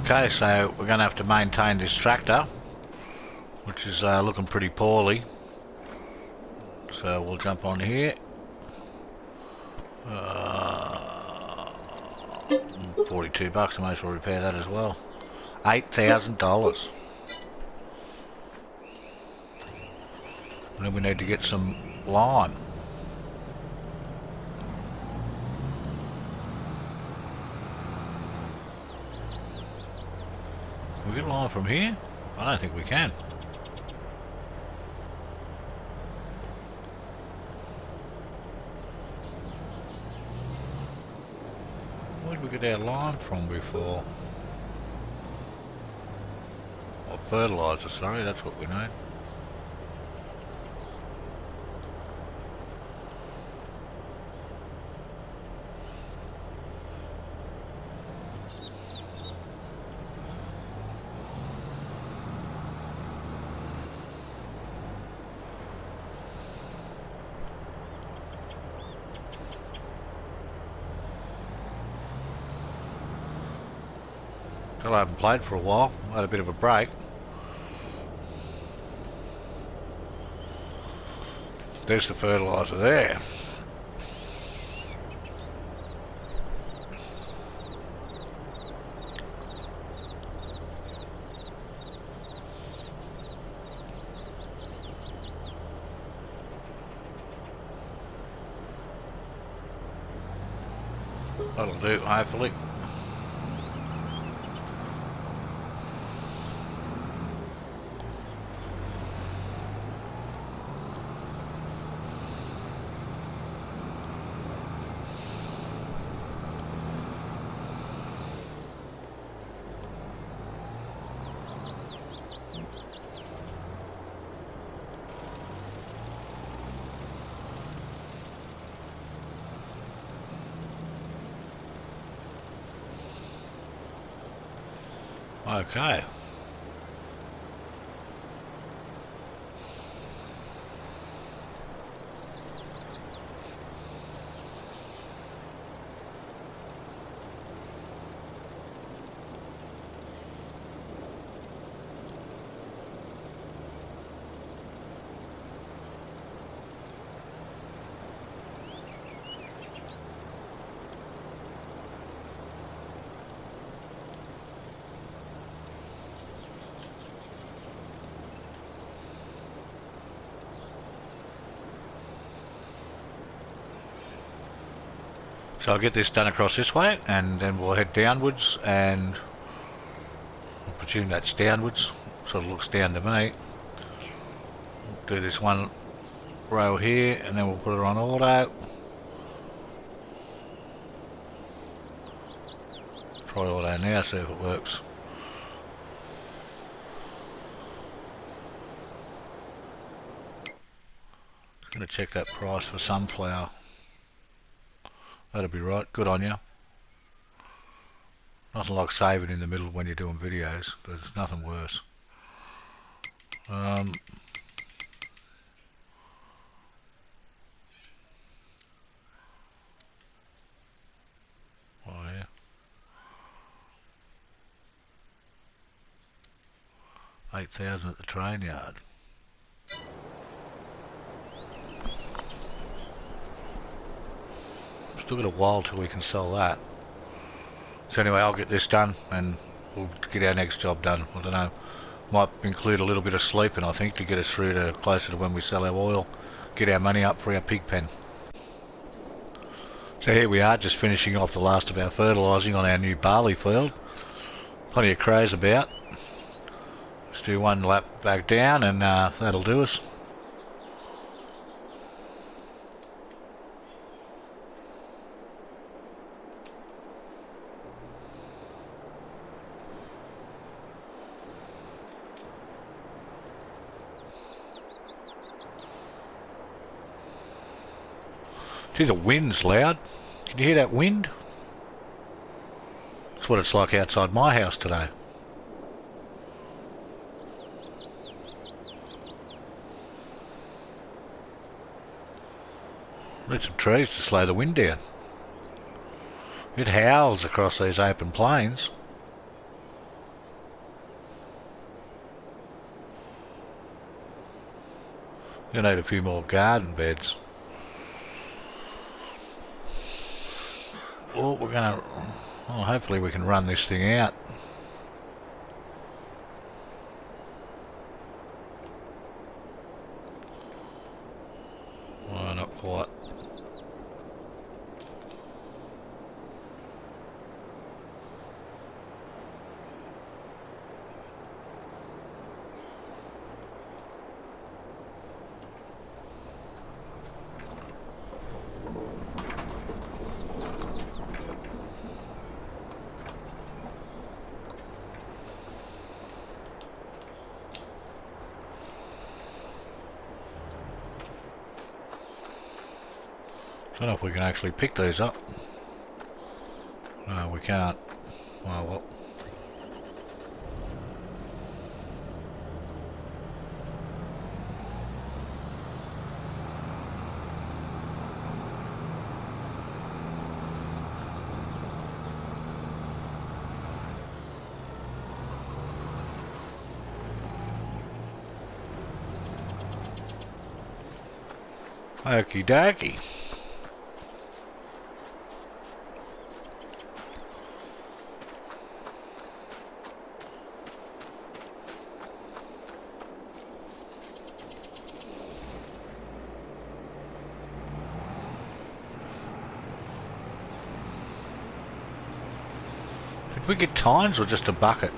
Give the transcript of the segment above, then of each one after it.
Okay, so we're going to have to maintain this tractor, which is looking pretty poorly. So we'll jump on here. 42 bucks, I may as well repair that as well. $8,000. And then we need to get some lime. Can we get lime from here? I don't think we can. Where did we get our lime from before? Oh, fertiliser, sorry, that's what we need. Well, I haven't played for a while. I had a bit of a break. There's the fertiliser there. That'll do, hopefully. Okay. So I'll get this done across this way, and then we'll head downwards, and I presume that's downwards, sort of looks down to me. Do this one row here, and then we'll put it on auto. Try auto now, see if it works. Just going to check that price for sunflower. That'll be right. Good on you. Nothing like saving in the middle when you're doing videos. There's nothing worse. Oh yeah. $8,000 at the train yard. Still got a while till we can sell that. So anyway, I'll get this done and we'll get our next job done. I don't know, might include a little bit of sleeping, I think, to get us through to closer to when we sell our oil, get our money up for our pig pen. So here we are, just finishing off the last of our fertilising on our new barley field. Plenty of crows about. Let's do one lap back down and that'll do us. Gee, the wind's loud. Can you hear that wind? That's what it's like outside my house today. Need some trees to slow the wind down. It howls across these open plains. You need a few more garden beds. Well, we're gonna... Well, hopefully we can run this thing out. Well, not quite. I don't know if we can actually pick these up. No, we can't. Well. Okie dokie. Did we get tines or just a bucket?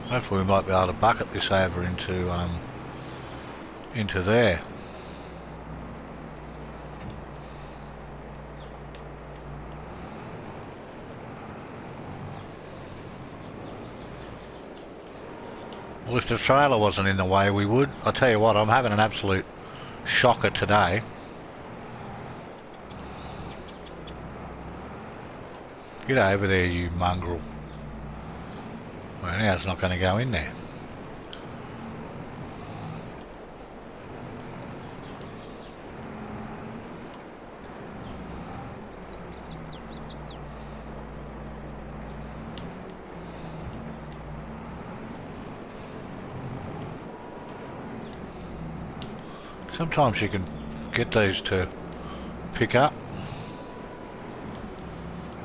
Hopefully we might be able to bucket this over into there. Well, if the trailer wasn't in the way, we would. I'll tell you what, I'm having an absolute shocker today. Get over there, you mongrel. Well, now it's not going to go in there. Sometimes you can get these to pick up,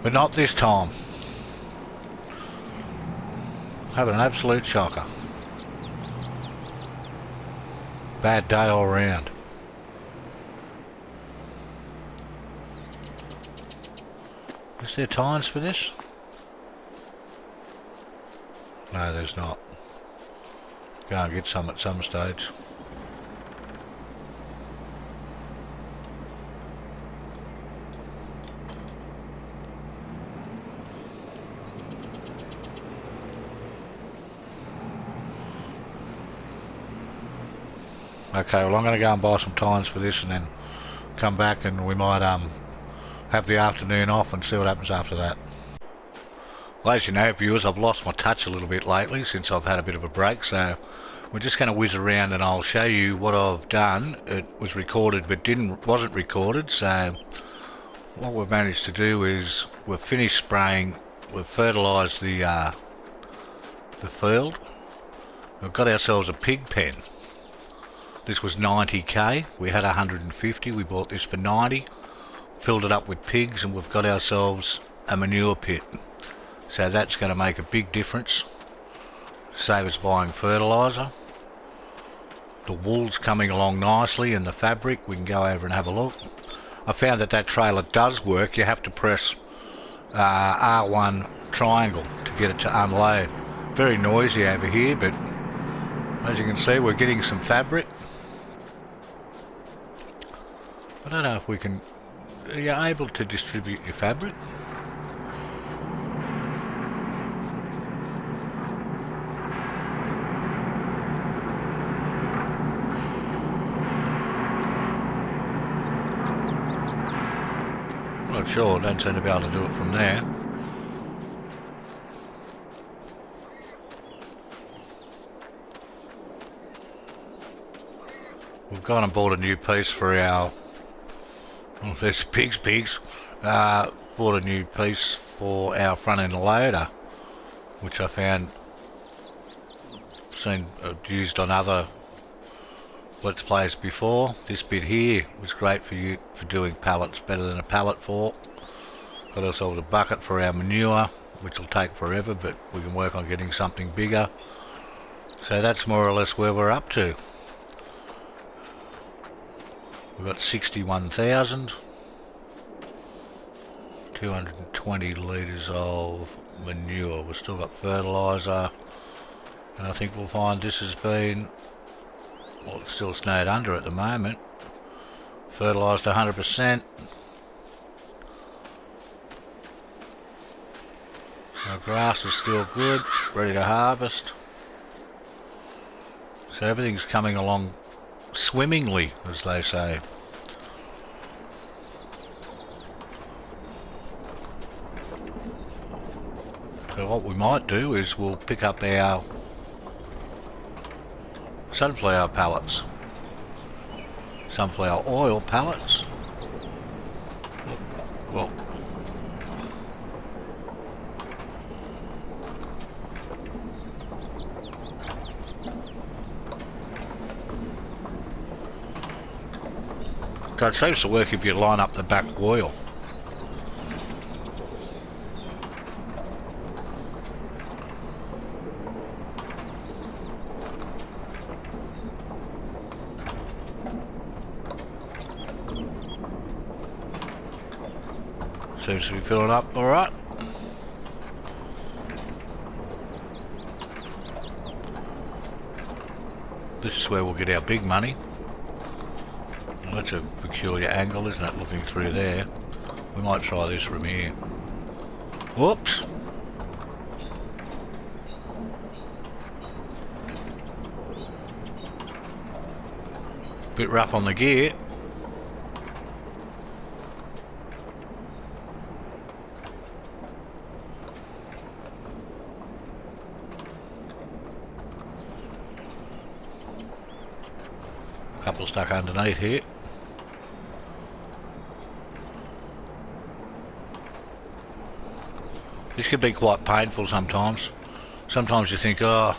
but not this time. Having an absolute shocker. Bad day all round. Is there tines for this? No, there's not. Go and get some at some stage. Okay, well I'm going to go and buy some tines for this and then come back and we might have the afternoon off and see what happens after that. Well, as you know, viewers, I've lost my touch a little bit lately since I've had a bit of a break, so we're just going to whiz around and I'll show you what I've done. It was recorded but wasn't recorded, so what we've managed to do is we've finished spraying, we've fertilised the field, we've got ourselves a pig pen. This was 90k, we had 150, we bought this for 90, filled it up with pigs and we've got ourselves a manure pit. So that's going to make a big difference, save us buying fertiliser. The wool's coming along nicely and the fabric, we can go over and have a look. I found that trailer does work, you have to press R1 triangle to get it to unload. Very noisy over here, but as you can see we're getting some fabric. I don't know if we can... Are you able to distribute your fabric? Not sure, I don't seem to be able to do it from there. We've gone and bought a new piece for our Oh, there's pigs. Bought a new piece for our front end loader, which I found seen used on other Let's Plays before. This bit here was great for doing pallets, better than a pallet fork. Got ourselves a bucket for our manure, which will take forever, but we can work on getting something bigger. So that's more or less where we're up to. We've got 61,220 litres of manure. We've still got fertiliser, and I think we'll find this has been, well, it's still snowed under at the moment. Fertilised 100%. Our grass is still good, ready to harvest. So everything's coming along swimmingly, as they say. So what we might do is we'll pick up our sunflower pallets, sunflower oil pallets. Well, so it seems to work if you line up the back oil. Seems to be filling up alright. This is where we'll get our big money. Well, that's a peculiar angle, isn't it, looking through there. We might try this from here. Whoops! Bit rough on the gear. Couple stuck underneath here. This can be quite painful sometimes. Sometimes you think, oh,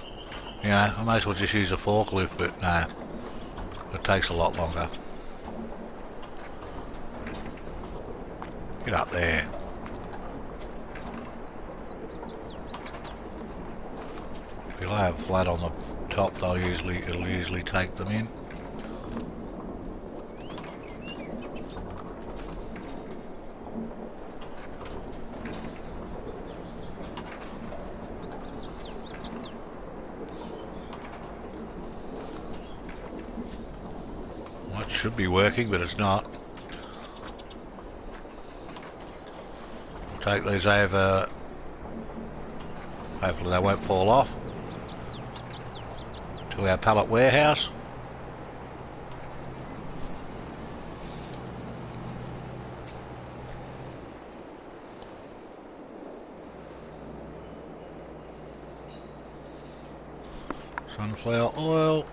you know, I may as well just use a forklift, but no, it takes a lot longer. Get up there. If you lay it flat on the top, it'll usually take them in. Should be working, but it's not. We'll take these over. Hopefully they won't fall off. To our pallet warehouse. Sunflower oil.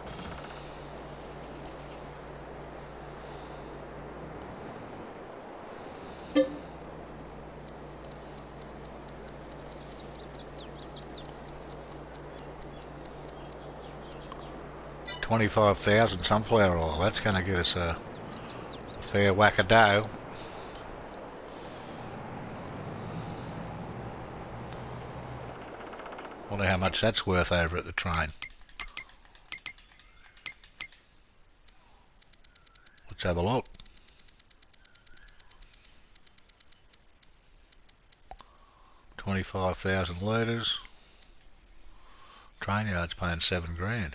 $25,000 sunflower oil. That's going to get us a fair whack of dough. Wonder how much that's worth over at the train. Let's have a look. $25,000 litres. Train yard's paying $7,000.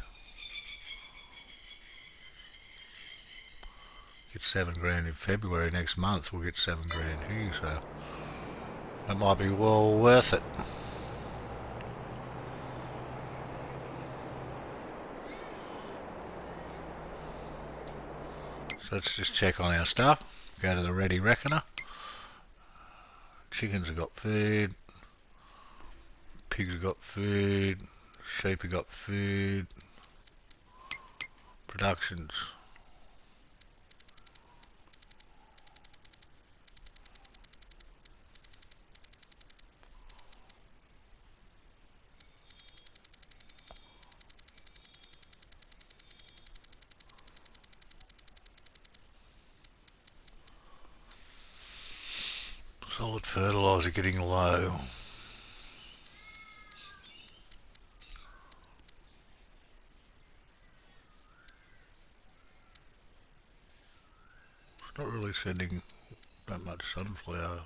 Get $7,000 in February next month. We'll get $7,000 here, so that might be well worth it. So let's just check on our stuff. Go to the Ready Reckoner. Chickens have got food. Pigs have got food. Sheep have got food. Productions. Solid fertiliser getting low. It's not really sending that much sunflower.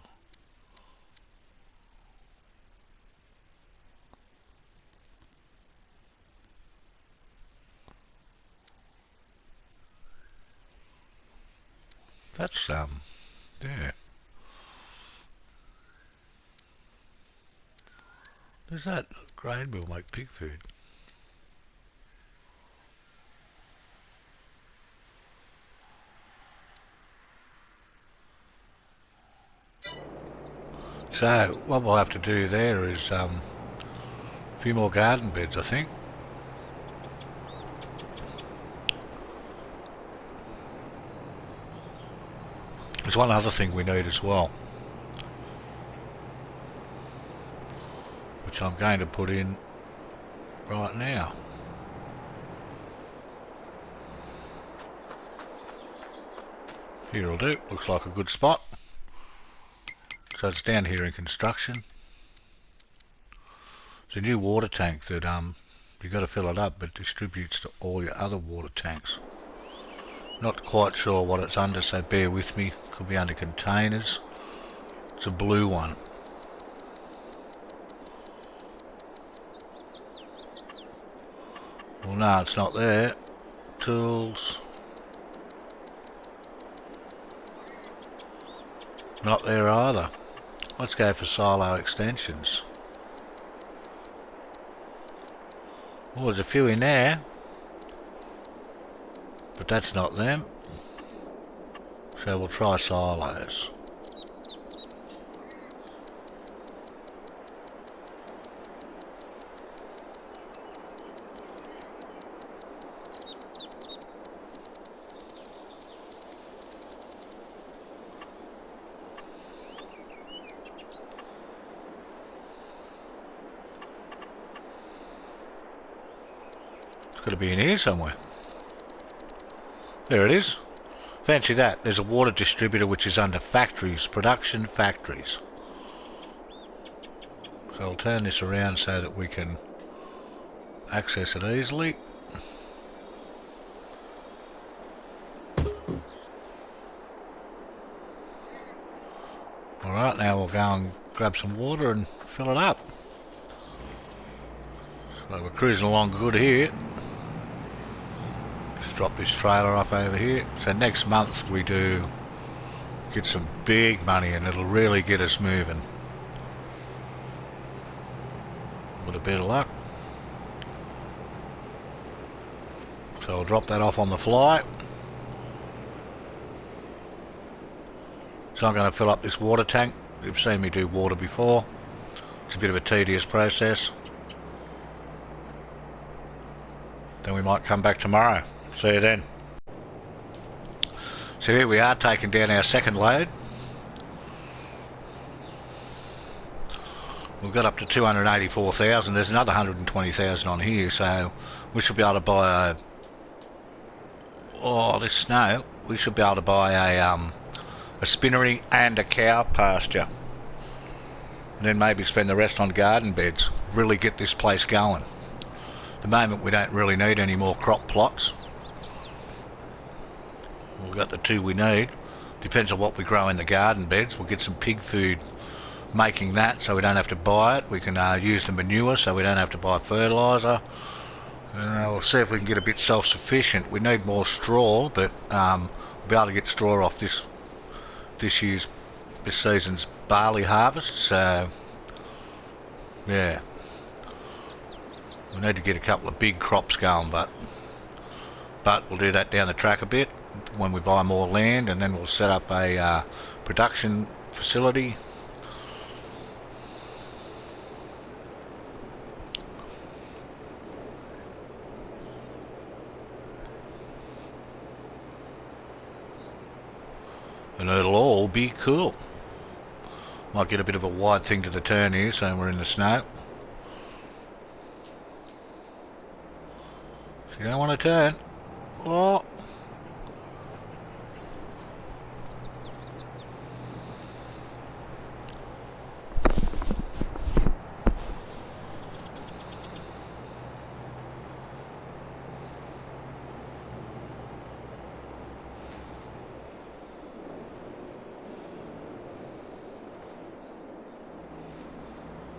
That's yeah. Does that grain mill make pig food? So what we'll have to do there is a few more garden beds, I think. There's one other thing we need as well, which I'm going to put in right now. Here'll do, looks like a good spot. So it's down here in construction. It's a new water tank that you've got to fill it up, but distributes to all your other water tanks. Not quite sure what it's under, so bear with me. Could be under containers. It's a blue one. Well, no, it's not there. Tools. Not there either. Let's go for silo extensions. Oh, there's a few in there, but that's not them. So we'll try silos. It's got to be in here somewhere. There it is. Fancy that. There's a water distributor which is under factories, production factories. So I'll turn this around so that we can access it easily. Alright, now we'll go and grab some water and fill it up. So we're cruising along good here. Just drop this trailer off over here. So next month we do get some big money and it'll really get us moving. With a bit of luck. So I'll drop that off on the fly. So I'm going to fill up this water tank. You've seen me do water before. It's a bit of a tedious process. Then we might come back tomorrow. See you then. So here we are taking down our second load. We've got up to 284,000. There's another 120,000 on here, so we should be able to buy this snow. We should be able to buy a spinnery and a cow pasture. And then maybe spend the rest on garden beds. Really get this place going. At the moment we don't really need any more crop plots. We've got the two we need. Depends on what we grow in the garden beds. We'll get some pig food making that so we don't have to buy it. We can use the manure so we don't have to buy fertiliser. We'll see if we can get a bit self-sufficient. We need more straw, but we'll be able to get straw off this season's barley harvest. So yeah, we need to get a couple of big crops going, but we'll do that down the track a bit when we buy more land, and then we'll set up a production facility. And it'll all be cool. Might get a bit of a wide thing to the turn here, so we're in the snow. So you don't want to turn. Oh.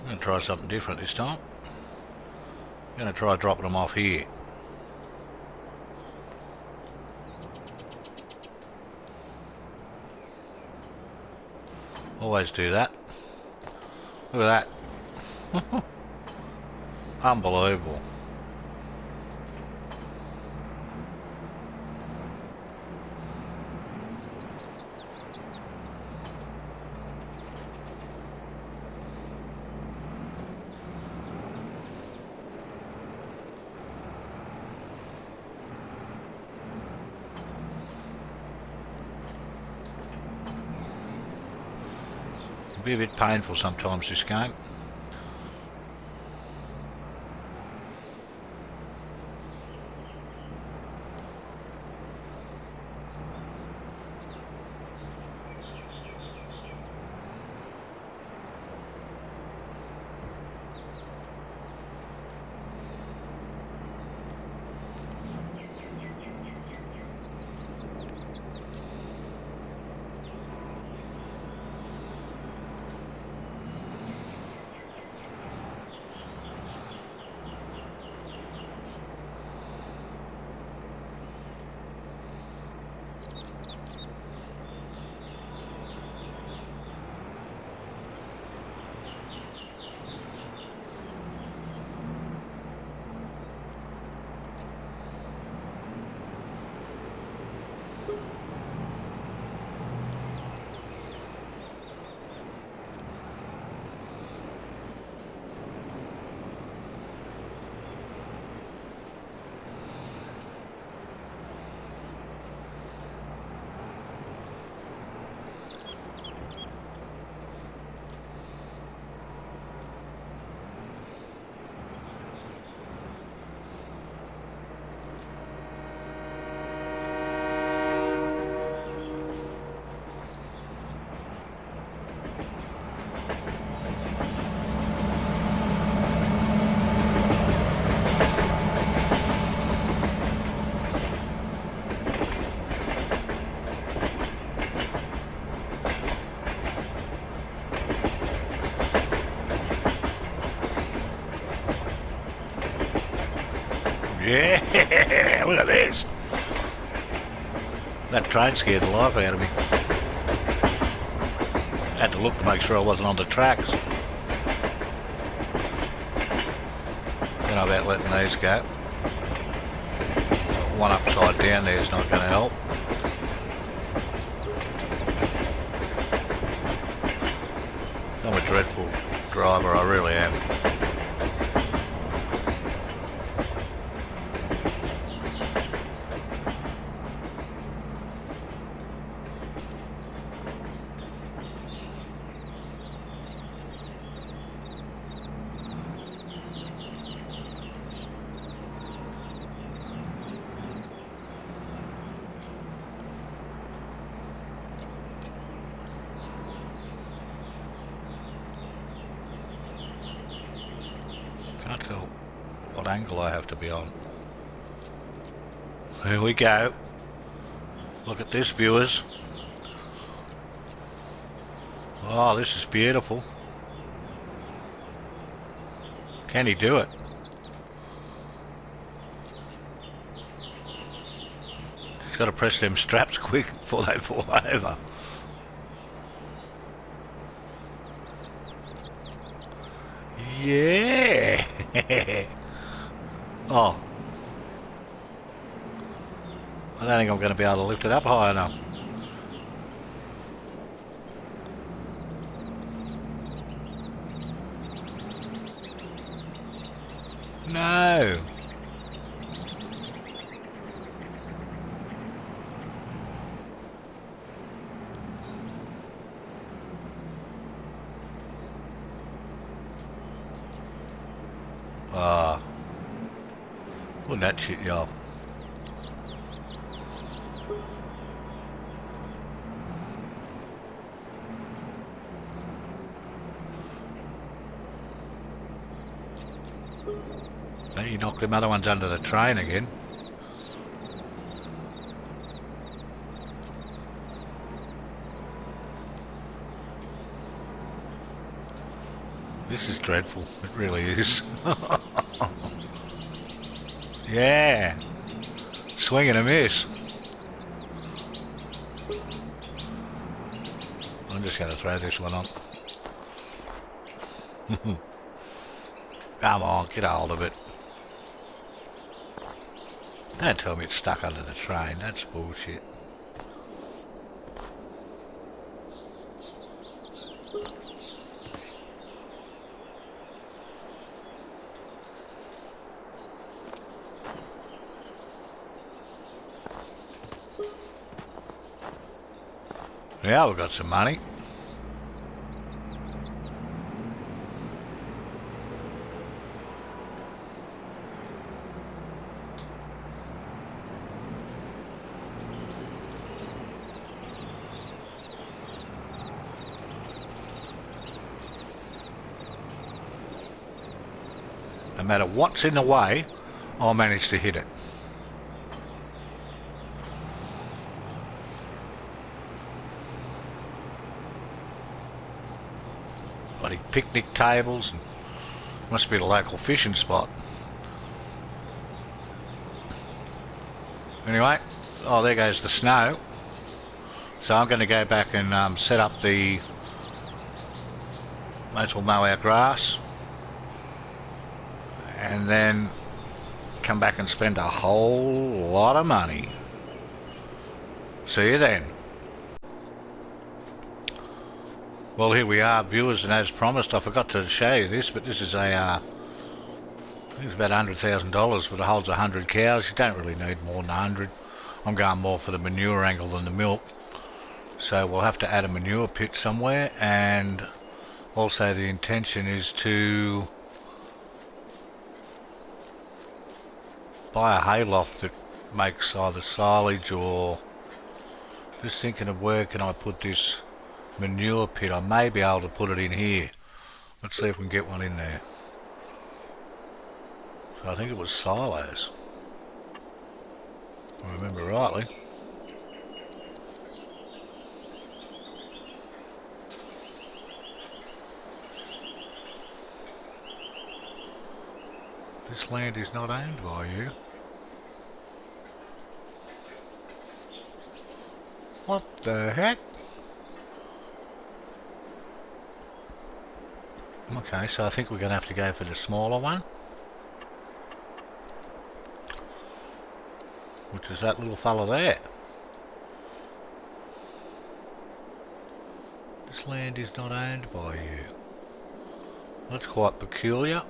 I'm going to try something different this time. I'm going to try dropping them off here. Always do that. Look at that. Unbelievable. It'll be a bit painful sometimes this game. Yeah, look at this. That train scared the life out of me. Had to look to make sure I wasn't on the tracks. Don't know about letting these go. One upside down there is not going to help. I'm a dreadful driver, I really am. Can't tell what angle I have to be on. Here we go. Look at this, viewers. Oh, this is beautiful. Can he do it? He's got to press them straps quick before they fall over. Yeah. Oh. I don't think I'm going to be able to lift it up high enough. No. Ah. Wouldn't that shit, y'all? You knocked them other ones under the train again. This is dreadful. It really is. Yeah. Swing and a miss. I'm just going to throw this one on. Come on, get a hold of it. Don't tell me it's stuck under the train. That's bullshit. Yeah, we've got some money. No matter what's in the way, I'll manage to hit it. Bloody picnic tables. And must be the local fishing spot. Anyway, oh, there goes the snow. So I'm going to go back and set up the... Might as well mow our grass. And then come back and spend a whole lot of money. See you then. Well, here we are, viewers, and as promised, I forgot to show you this, but this is a, I think it's about $100,000, but it holds 100 cows. You don't really need more than 100. I'm going more for the manure angle than the milk. So we'll have to add a manure pit somewhere, and also the intention is to buy a hayloft that makes either silage or... Just thinking of where can I put this manure pit. I may be able to put it in here. Let's see if we can get one in there. So I think it was silos, if I remember rightly. This land is not owned by you. What the heck? Okay, so I think we're going to have to go for the smaller one, which is that little fella there. This land is not owned by you. That's quite peculiar.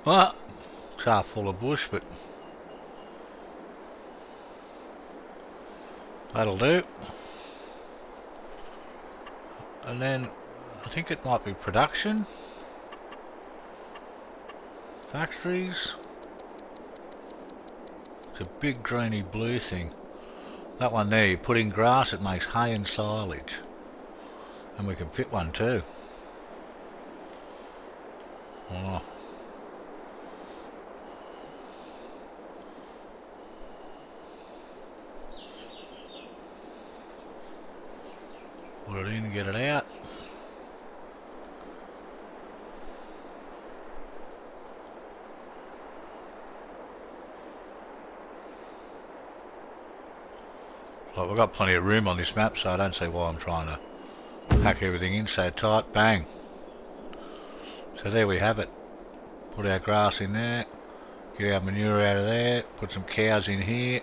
Well, it's half full of bush, but that'll do. And then I think it might be production, factories. It's a big greeny blue thing. That one there, you put in grass, it makes hay and silage. And we can fit one too. Oh. Put it in, get it out. Like, we've got plenty of room on this map, so I don't see why I'm trying to pack everything in so tight. Bang. So there we have it. Put our grass in there, get our manure out of there, put some cows in here,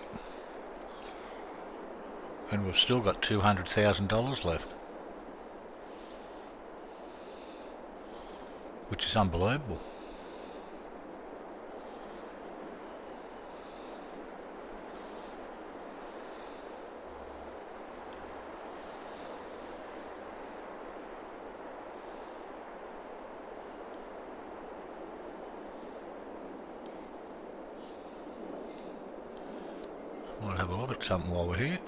and we've still got $200,000 left, which is unbelievable. Might have a look at something while we're here.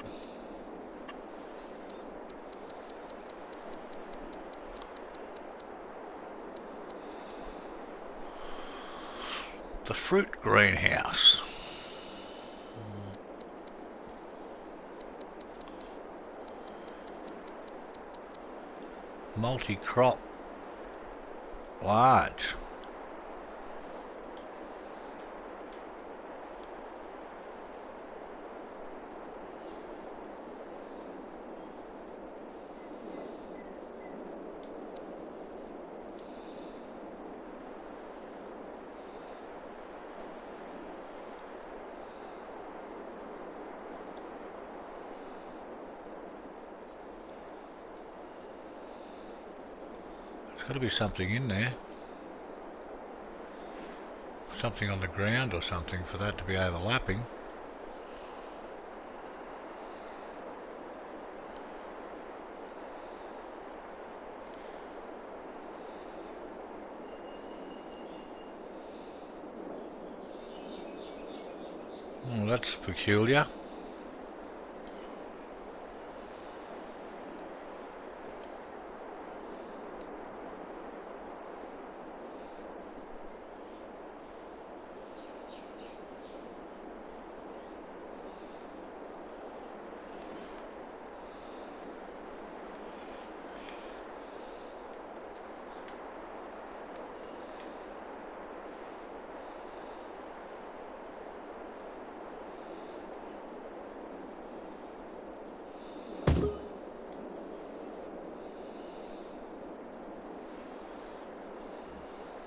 the fruit greenhouse. Multi-crop large. There's got to be something in there. Something on the ground or something for that to be overlapping. Well, that's peculiar.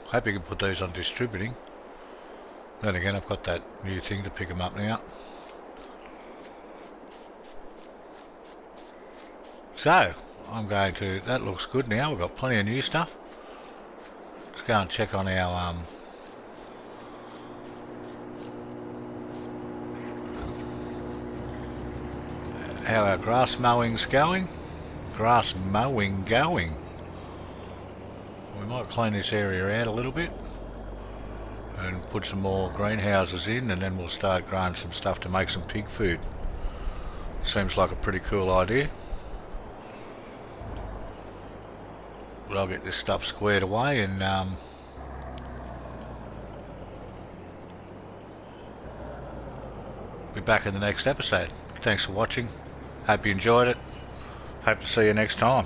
Hope you can put these on distributing. Then again, I've got that new thing to pick them up now. So, I'm going to, that looks good now, we've got plenty of new stuff. Let's go and check on our how our grass mowing's going. Grass mowing going. We might clean this area out a little bit and put some more greenhouses in, and then we'll start growing some stuff to make some pig food. Seems like a pretty cool idea. But I'll get this stuff squared away and be back in the next episode. Thanks for watching. Hope you enjoyed it. Hope to see you next time.